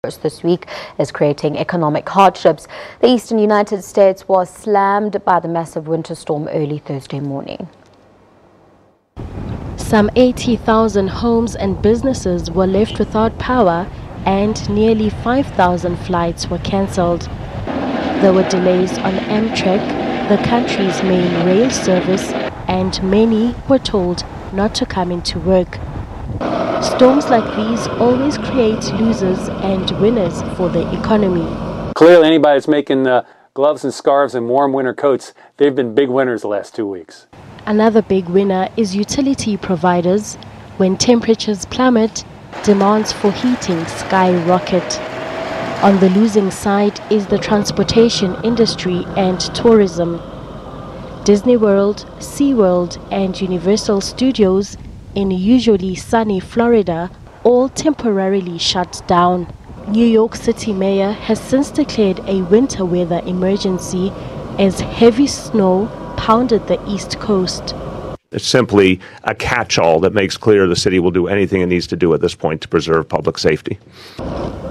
This week is creating economic hardships. The eastern United States was slammed by the massive winter storm early Thursday morning. Some 80,000 homes and businesses were left without power and nearly 5,000 flights were cancelled. There were delays on Amtrak, the country's main rail service, and many were told not to come into work. Storms like these always create losers and winners for the economy. Clearly, anybody that's making gloves and scarves and warm winter coats, they've been big winners the last 2 weeks. Another big winner is utility providers. When temperatures plummet, demands for heating skyrocket. On the losing side is the transportation industry and tourism. Disney World, SeaWorld and Universal Studios in usually sunny Florida all temporarily shut down. New York City Mayor has since declared a winter weather emergency as heavy snow pounded the East Coast. It's simply a catch-all that makes clear the city will do anything it needs to do at this point to preserve public safety.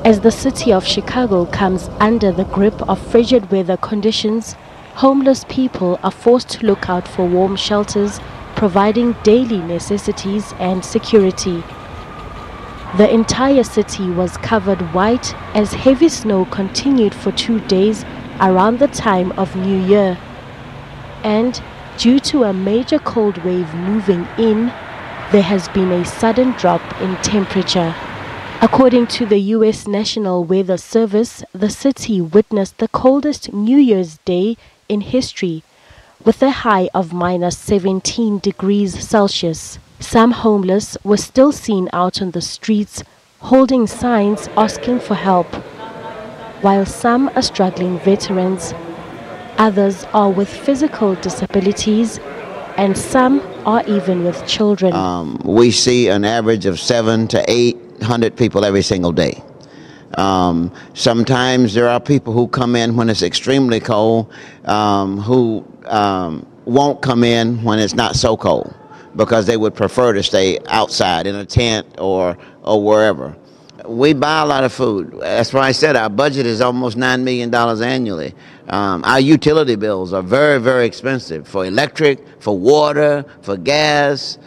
As the city of Chicago comes under the grip of frigid weather conditions, homeless people are forced to look out for warm shelters, providing daily necessities and security. The entire city was covered white as heavy snow continued for 2 days around the time of New Year. And due to a major cold wave moving in, there has been a sudden drop in temperature. According to the U.S. National Weather Service, the city witnessed the coldest New Year's Day in history, with a high of minus 17 degrees Celsius. Some homeless were still seen out on the streets, holding signs asking for help. While some are struggling veterans, others are with physical disabilities, and some are even with children. We see an average of 700 to 800 people every single day. Sometimes there are people who come in when it's extremely cold, who won't come in when it's not so cold because they would prefer to stay outside in a tent or wherever. We buy a lot of food. That's why I said our budget is almost $9 million annually. Our utility bills are very, very expensive for electric, for water, for gas.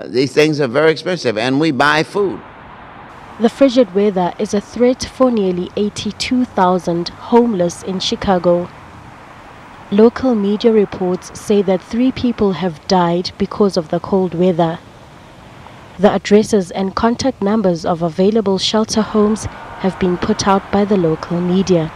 These things are very expensive, and we buy food. The frigid weather is a threat for nearly 82,000 homeless in Chicago. Local media reports say that 3 people have died because of the cold weather. The addresses and contact numbers of available shelter homes have been put out by the local media.